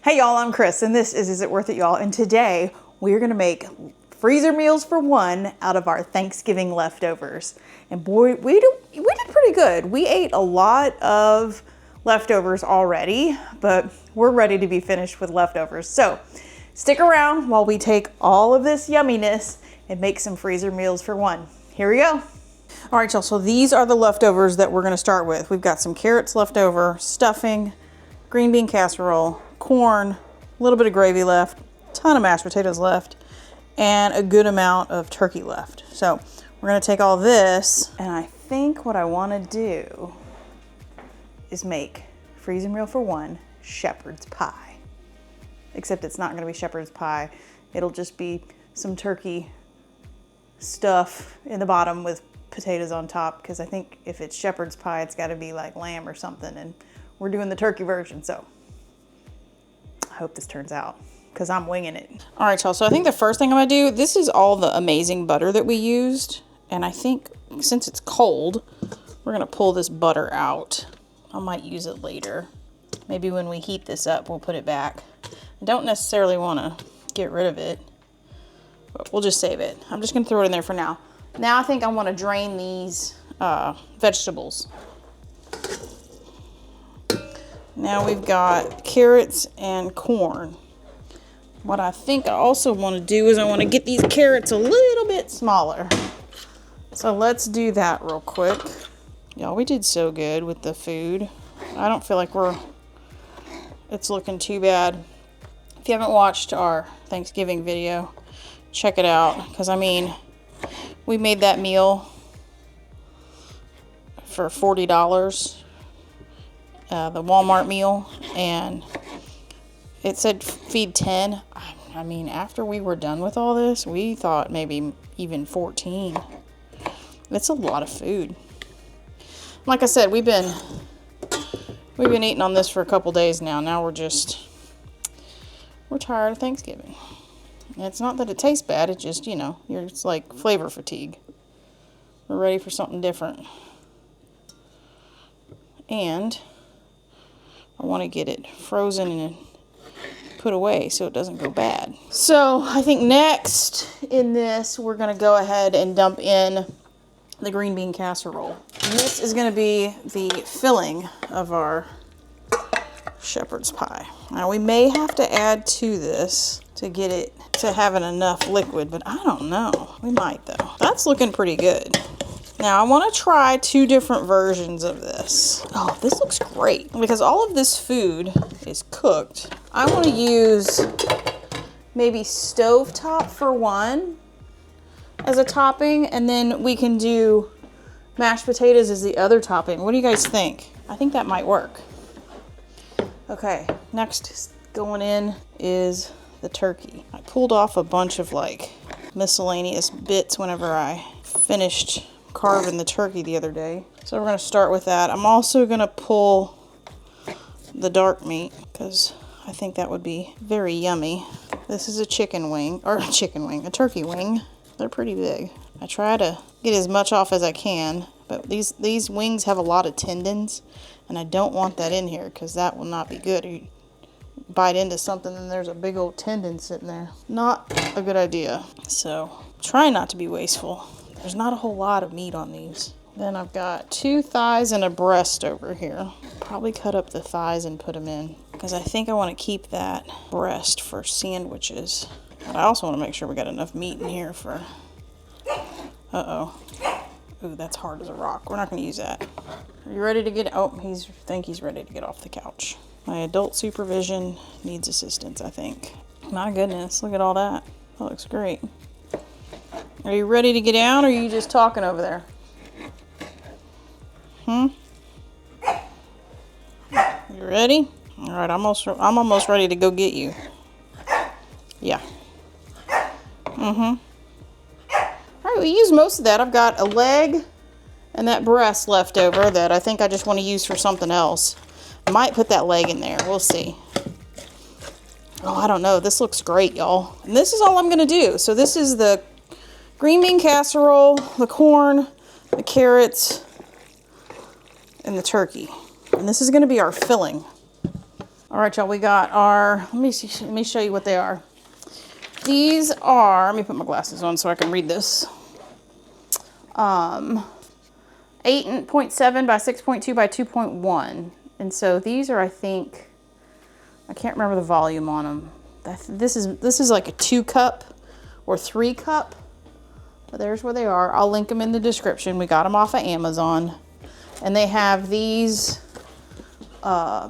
Hey y'all, I'm Chris, and this is It Worth It, y'all? And today we're gonna make freezer meals for one out of our Thanksgiving leftovers. And boy, we did pretty good. We ate a lot of leftovers already, but we're ready to be finished with leftovers. So stick around while we take all of this yumminess and make some freezer meals for one. Here we go. All right, y'all, so these are the leftovers that we're gonna start with. We've got some carrots left over, stuffing, green bean casserole, corn, a little bit of gravy left, a ton of mashed potatoes left, and a good amount of turkey left. So we're gonna take all this, and I think what I wanna do is make freezer meal for one shepherd's pie. Except it's not gonna be shepherd's pie. It'll just be some turkey stuff in the bottom with potatoes on top, because I think if it's shepherd's pie, it's gotta be like lamb or something, and we're doing the turkey version, so I hope this turns out, because I'm winging it. All right, y'all, so I think the first thing I'm gonna do, this is all the amazing butter that we used, and I think since it's cold, we're gonna pull this butter out. I might use it later. Maybe when we heat this up, we'll put it back. I don't necessarily wanna get rid of it, but we'll just save it. I'm just gonna throw it in there for now. Now I think I wanna drain these vegetables. Now we've got carrots and corn. What I think I also want to do is I want to get these carrots a little bit smaller. So let's do that real quick. Y'all, we did so good with the food. I don't feel like it's looking too bad. If you haven't watched our Thanksgiving video, check it out. Because I mean, we made that meal for $40. The Walmart meal, and it said feed 10. I mean, after we were done with all this, we thought maybe even 14. It's a lot of food. Like I said, we've been eating on this for a couple days now. Now we're tired of Thanksgiving. And it's not that it tastes bad, it's just, it's like flavor fatigue. We're ready for something different. And I want to get it frozen and put away so it doesn't go bad. So I think next in this, we're going to go ahead and dump in the green bean casserole. And this is going to be the filling of our shepherd's pie. Now we may have to add to this to get it to having enough liquid, but I don't know. We might though. That's looking pretty good. Now, I want to try two different versions of this. Oh, this looks great. Because all of this food is cooked. I want to use maybe stovetop for one as a topping, and then we can do mashed potatoes as the other topping. What do you guys think? I think that might work. Okay, next going in is the turkey. I pulled off a bunch of like miscellaneous bits whenever I finished carving the turkey the other day. So we're going to start with that. I'm also going to pull the dark meat because I think that would be very yummy. This is a a turkey wing. They're pretty big. I try to get as much off as I can, but these wings have a lot of tendons, and I don't want that in here because that will not be good. You bite into something and there's a big old tendon sitting there. Not a good idea. So try not to be wasteful. There's not a whole lot of meat on these. Then I've got 2 thighs and a breast over here. Probably cut up the thighs and put them in, because I think I want to keep that breast for sandwiches. But I also want to make sure we got enough meat in here for... Ooh, that's hard as a rock. We're not going to use that. Are you ready to get... Oh, I think he's ready to get off the couch. My adult supervision needs assistance, I think. My goodness, look at all that. That looks great. Are you ready to get down, or are you just talking over there? You ready? All right, I'm almost ready to go get you. Yeah. All right, we used most of that. I've got a leg and that breast left over that I think I just want to use for something else. I might put that leg in there. We'll see. Oh, I don't know. This looks great, y'all. And this is all I'm going to do. So this is the green bean casserole, the corn, the carrots, and the turkey. And this is going to be our filling. All right, y'all, we got our, let me show you what they are. These are, let me put my glasses on so I can read this. 8.7 by 6.2 by 2.1. And so these are, I think, I can't remember the volume on them. This is like a 2 cup or 3 cup. But there's where they are. I'll link them in the description. We got them off of Amazon. And they have these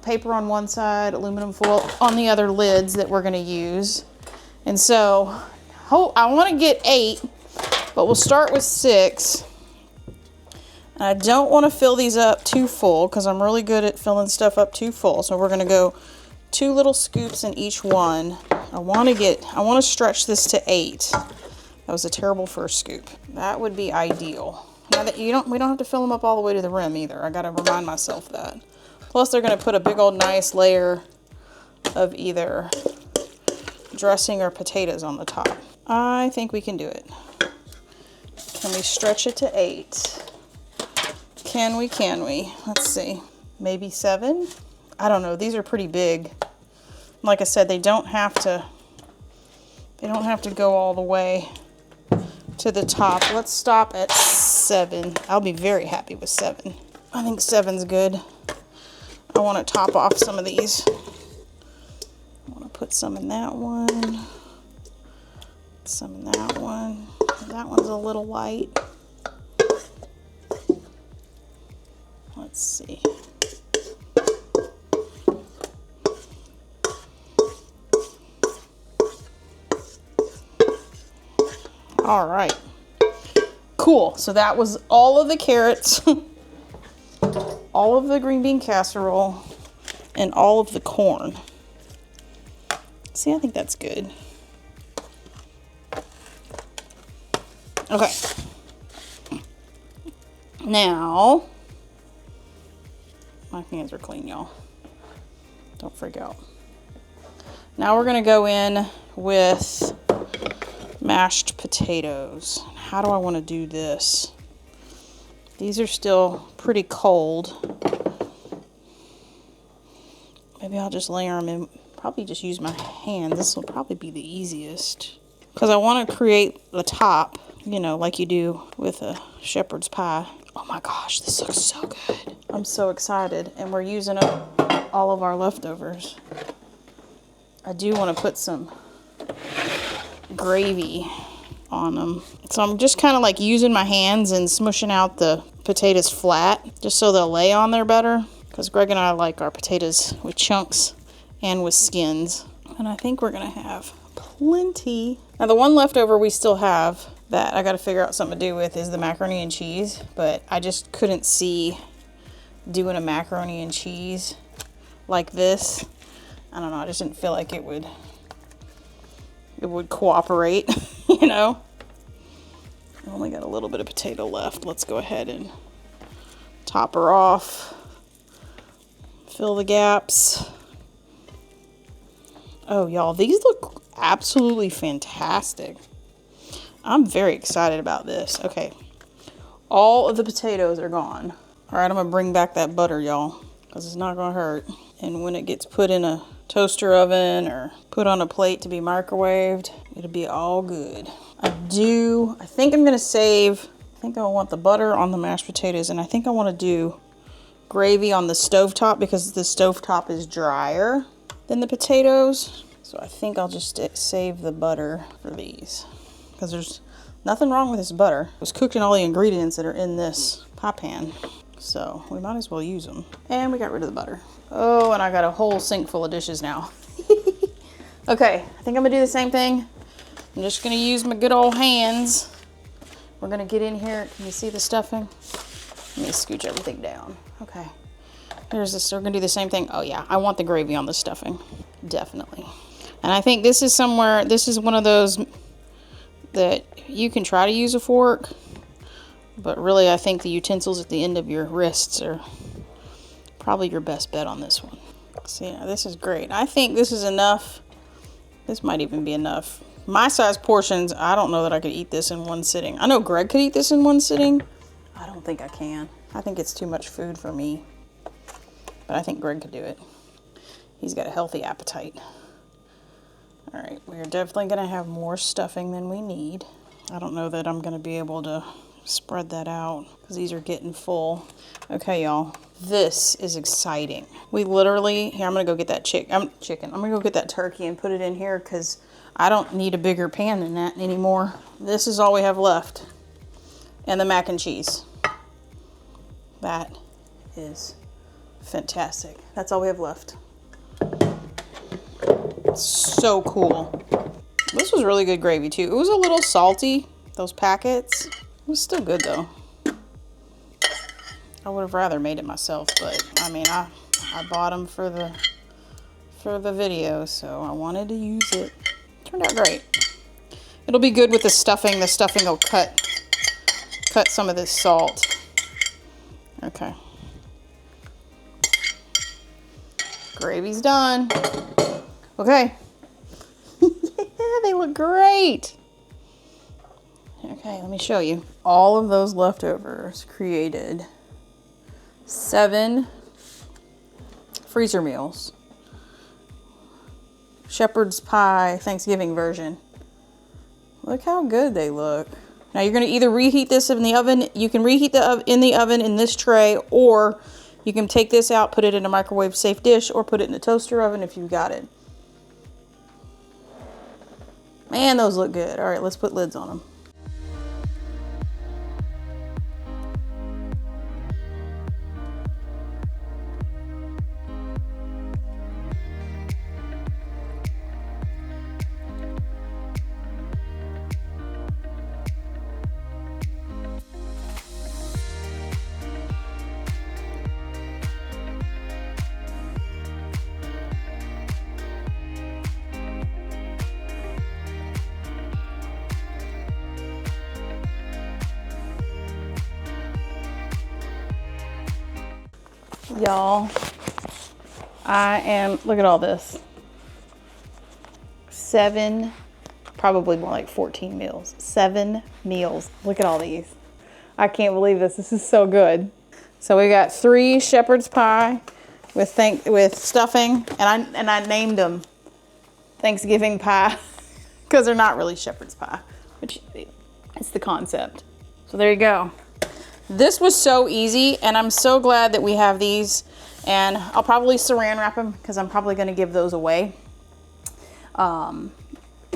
paper on one side, aluminum foil on the other lids that we're gonna use. And so, I wanna get 8, but we'll start with 6. And I don't wanna fill these up too full because I'm really good at filling stuff up too full. So we're gonna go 2 little scoops in each one. I wanna stretch this to 8. That was a terrible first scoop. That would be ideal. Now that we don't have to fill them up all the way to the rim either. I gotta remind myself that. Plus they're gonna put a big old nice layer of either dressing or potatoes on the top. I think we can do it. Can we stretch it to 8? Can we? Let's see. Maybe 7? I don't know. These are pretty big. Like I said, they don't have to go all the way to the top. Let's stop at 7. I'll be very happy with 7. I think 7's good. I want to top off some of these. I want to put some in that one. Some in that one. That one's a little light. Let's see. All right. Cool. So that was all of the carrots. All of the green bean casserole, and all of the corn. See, I think that's good. Okay. Now, my hands are clean, y'all. Don't freak out. Now we're gonna go in with mashed potatoes. How do I want to do this? These are still pretty cold. Maybe I'll just layer them in. Probably just use my hands. This will probably be the easiest. Because I want to create the top, you know, like you do with a shepherd's pie. Oh my gosh, this looks so good. I'm so excited. And we're using up all of our leftovers. I do want to put some gravy on them. So I'm just kind of like using my hands and smushing out the potatoes flat just so they'll lay on there better, because Greg and I like our potatoes with chunks and with skins. And I think we're gonna have plenty. Now the one leftover we still have that I got to figure out something to do with is the macaroni and cheese, but I just couldn't see doing a macaroni and cheese like this. I don't know, I just didn't feel like it would cooperate, you know. I only got a little bit of potato left. Let's go ahead and top her off. Fill the gaps. Oh, y'all, these look absolutely fantastic. I'm very excited about this. Okay, all of the potatoes are gone. All right, I'm gonna bring back that butter, y'all, because it's not gonna hurt. And when it gets put in a toaster oven or put on a plate to be microwaved, it'll be all good. I think I'm gonna save, I think I want the butter on the mashed potatoes, and I think I want to do gravy on the stovetop because the stovetop is drier than the potatoes. So I think I'll just save the butter for these, because there's nothing wrong with this butter. It was cooked in all the ingredients that are in this pie pan, so we might as well use them. And we got rid of the butter. Oh, and I got a whole sink full of dishes now. Okay, I think I'm gonna do the same thing. I'm just gonna use my good old hands. We're gonna get in here. Can you see the stuffing? Let me scooch everything down. Okay, here's this. We're gonna do the same thing. Oh yeah, I want the gravy on the stuffing, definitely. And I think this is one of those that you can try to use a fork, but really I think the utensils at the end of your wrists are probably your best bet on this one. See, now this is great. I think this is enough. This might even be enough. My size portions, I don't know that I could eat this in one sitting. I know Greg could eat this in one sitting. I don't think I can. I think it's too much food for me. But I think Greg could do it. he's got a healthy appetite. All right, we're definitely gonna have more stuffing than we need. I don't know that I'm gonna be able to spread that out because these are getting full. Okay, y'all, this is exciting. We literally, here, I'm gonna go get that chicken. I'm gonna go get that turkey and put it in here because I don't need a bigger pan than that anymore. This is all we have left. And the mac and cheese. That is fantastic. That's all we have left. So cool. This was really good gravy too. It was a little salty, those packets. It was still good though. I would have rather made it myself, but I mean, I bought them for the video, so I wanted to use it. Turned out great. It'll be good with the stuffing. The stuffing will cut some of this salt. Okay. Gravy's done. Okay. Yeah, they look great. Okay, let me show you. All of those leftovers created 7 freezer meals. Shepherd's pie Thanksgiving version. Look how good they look. Now you're gonna either reheat this in the oven. You can reheat in the oven in this tray, or you can take this out, put it in a microwave safe dish, or put it in the toaster oven if you've got it. Man, those look good. All right, let's put lids on them. Y'all, look at all this. 7, probably more like 14 meals. 7 meals. Look at all these. I can't believe this. This is so good. So we got 3 shepherd's pie with stuffing, and I named them Thanksgiving pie because they're not really shepherd's pie, which it's the concept. So there you go. This was so easy, and I'm so glad that we have these, and I'll probably saran wrap them because I'm probably going to give those away, donate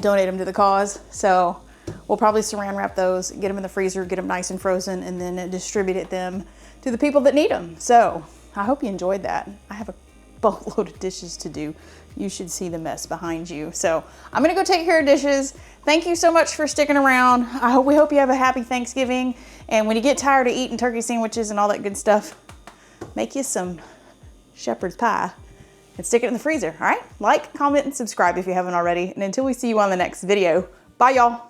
them to the cause. So we'll probably saran wrap those, get them in the freezer, get them nice and frozen, and then distribute them to the people that need them. So I hope you enjoyed that. I have a boatload of dishes to do. You should see the mess behind you. So I'm gonna go take care of dishes. Thank you so much for sticking around. We hope you have a happy Thanksgiving. And when you get tired of eating turkey sandwiches and all that good stuff, make you some shepherd's pie and stick it in the freezer, all right? Like, comment, and subscribe if you haven't already. And until we see you on the next video, bye y'all.